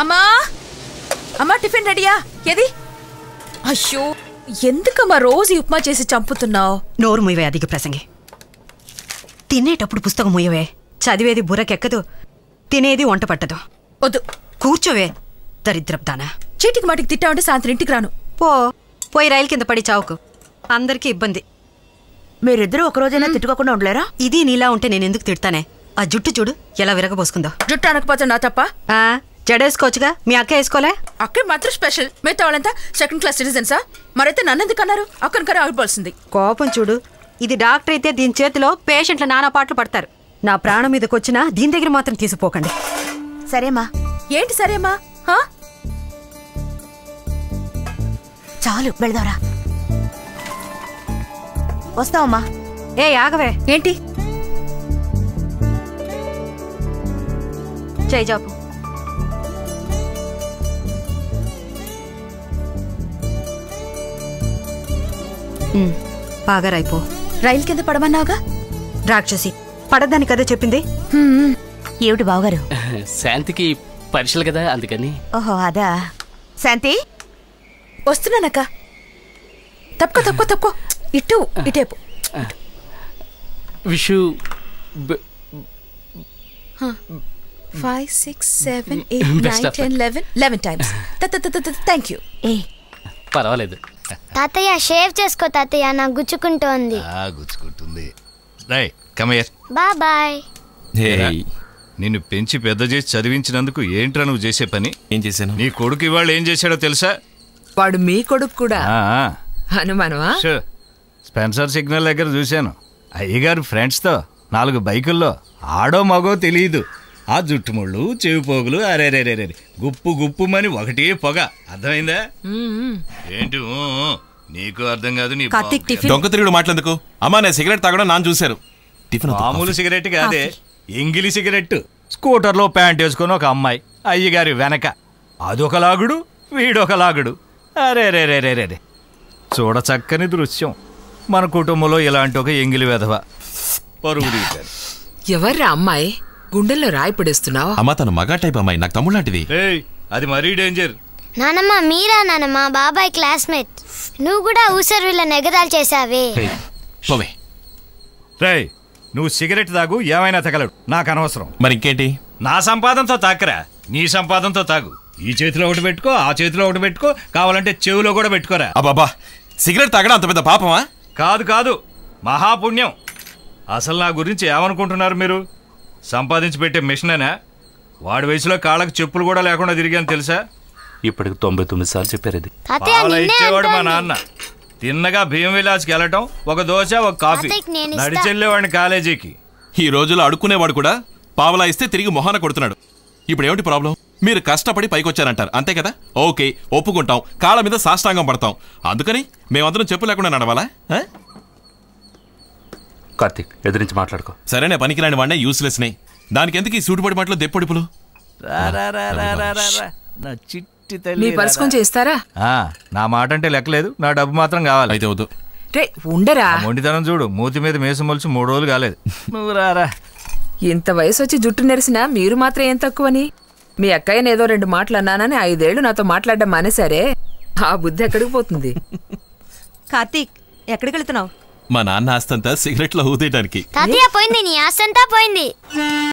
అమ్మా అమ్మా టిఫిన్ రెడీయా? ఏది? అయ్యో ఎందుకమ్మా రోజు ఉప్మా చేసి చంపుతున్నావు? నోరు ముయ్యవే అధిక ప్రసంగి. తినేటప్పుడు పుస్తకం ముయ్యవే. చదివేది బుర్రకెక్కదు, తినేది వంట పట్టదు. వద్దు కూర్చోవే దరిద్రప్తానా. చీటికి మాటికి తిట్టావంటే సాయంత్రం ఇంటికి రాను. పోయి రైలు కింద పడి చావుకు. అందరికీ ఇబ్బంది. మీరిద్దరూ ఒకరోజైనా తిట్టుకోకుండా ఉండలేరా? ఇది నీలా ఉంటే నేనెందుకు తిడతానే? ఆ జుట్టు చూడు ఎలా విరగబోసుకుందో. జుట్టు అనకపోతే నా తప్ప? జడేసుకోవచ్చుగా, మీ అక్క వేసుకోలే? అక్క మాత్రం స్పెషల్, మిగతా వాళ్ళంతా సెకండ్ క్లాస్ సిటిజన్సా? మరైతే నన్నెందుకు అన్నారు? అక్కనికనే ఆగిపోవాల్సింది. కోపం చూడు. ఇది డాక్టర్ అయితే దీని చేతిలో పేషెంట్ల నానా పాటలు పడతారు. నా ప్రాణం మీదకొచ్చినా దీని దగ్గర మాత్రం తీసిపోకండి. సరేమా? ఏంటి సరేమా? చాలు వెళ్దారా. వస్తావమ్మా? ఆగవే. ఏంటి? చేయి జాపు. బాగా రైపో. రైలు కింద పడమన్నావుగా? రాక్షసి పడద్దని కదా చెప్పింది. ఏమిటి బావగారు? శాంతికి పరీక్షలు కదా అందుకని. ఓహో అదా. శాంతి వస్తున్నానక్క. తప్పుకో తప్పుకో తప్పుకో. ఇటేపు. విషు 5 6 7 8 9 10 11 టైమ్స్. Thank you. పర్వాలేదు. తాతయ్య షేవ్ చేసుకో తాతయ్య, నాకు గుచ్చుకుంటోంది. గుచ్చుకుంటుంది. రై కమ్ హియర్. బాయ్. నిన్ను పెంచి పెద్ద చేసి చదివించినందుకు ఏంట్రా నువ్వు చేసే పని? ఏం చేశాను? నీ కొడుకు ఇవాళ ఏం చేశాడో తెలుసా? వాడు మీ కొడుకు కూడా అనుమానమా? స్పెన్సర్ సిగ్నల్ దగ్గర చూశాను. అయ్యగారు ఫ్రెండ్స్తో 4 బైకుల్లో ఆడో మగో తెలియదు. ఆ జుట్టుముళ్ళు చెవి పోగులు అరేరేరే గుప్పు గుప్పుమని ఒకటే పొగ. అర్థమైందా? ఏంటి నీకు అర్థం కాదు. నీ దొంగ తిరుగుడు మాట్లాడేందుకు? అమ్మా నేను సిగరెట్ తాగడం నాన్న చూశారు. మామూలు సిగరెట్ కాదే, ఎంగిలి సిగరెట్. స్కూటర్లో ప్యాంట్ వేసుకుని ఒక అమ్మాయి అయ్యగారి వెనక. అదొక లాగుడు, వీడొక లాగుడు. అరేరేరేరేరే చూడ చక్కని దృశ్యం. మన కుటుంబంలో ఇలాంటి ఒక ఎంగిలి వెధవ పరుగు తీశారు. ఎవర్రా అమ్మాయి? గుండెల్లో రాయి పడేస్తున్నావు. అమ్మా తను మగా టైప్ అమ్మాయి, నాకు తమ్ముడు లాంటిది. అది మరీ డేంజర్. నానమ్మ మీరా? నానమ్మ బాబాయ్ క్లాస్మేట్. నువ్వు కూడా ఊసరు వీళ్ళని ఎగదాలు చేసావే. రేయ్ నువ్వు సిగరెట్ తాగు, ఏమైనా తగలడు, నాకు అనవసరం. మరి ఇంకేంటి? నా సంపాదనతో తాకరా, నీ సంపాదనతో తాగు. ఈ చేతిలో ఒకటి పెట్టుకో, ఆ చేతిలో ఒకటి పెట్టుకో, కావాలంటే చెవులో కూడా పెట్టుకోరా. అబ్బాబా సిగరెట్ తాగడం అంత పెద్ద పాపమా? కాదు మహాపుణ్యం. అసలు నా గురించి ఏమనుకుంటున్నారు మీరు? సంపాదించి పెట్టే మిషనేనా? వాడి వయసులో కాళ్ళకు చెప్పులు కూడా లేకుండా తిరిగాను తెలుసా? ఇప్పటికి 99 సార్లు చెప్పారు. ఇది ఇచ్చేవాడు మా నాన్న. తిన్నగా భీమ విలాస్కి వెళ్ళటం, ఒక దోశ ఒక కాఫీ, నడిచెళ్ళేవాడిని కాలేజీకి. ఈ రోజుల్లో అడుక్కునేవాడు కూడా పావలా ఇస్తే తిరిగి మొహాన కొడుతున్నాడు. ఇప్పుడు ఏమిటి ప్రాబ్లం? మీరు కష్టపడి పైకొచ్చారంటారు అంతే కదా? ఓకే ఒప్పుకుంటాం, కాళ్ళ మీద సాష్టాంగం పడతాం. అందుకని మేమందరం చెప్పు లేకుండా నడవాలా? కార్తీక్ ఎదురించి మాట్లాడుకో. సరేనే పనికిరాని వాడినే యూస్లెస్ నే. దానికి ఎందుకు ఈ సూటు పడి మాటలు దెప్పొడుపులు? మీ పర్స్ కొంచెం ఇస్తారా? నా మాట అంటే లెక్కలేదు, నా డబ్బు మాత్రం కావాలి. అయితే వద్దు. రే ఉండరా. మొండితనం చూడు, మూతి మీద మేసం మొలిచి 3 రోజులు కాలేదు. నువ్వు రారా. ఇంత వయసు వచ్చి జుట్టు నెరిసినా మీరు మాత్రం ఏం తక్కువని? మీ అక్కయ్యని ఏదో 2 మాటలు అన్నానని 5 ఏళ్లు నాతో మాట్లాడడం మానేసరే. ఆ బుద్ధి ఎక్కడికి పోతుంది? కార్తీక్ ఎక్కడికి వెళ్తున్నావు? మా నాన్న ఆస్తంతా సిగరెట్లో ఊదేయడానికి. తాతయ్య పోయింది, నీ ఆస్తంతా పోయింది.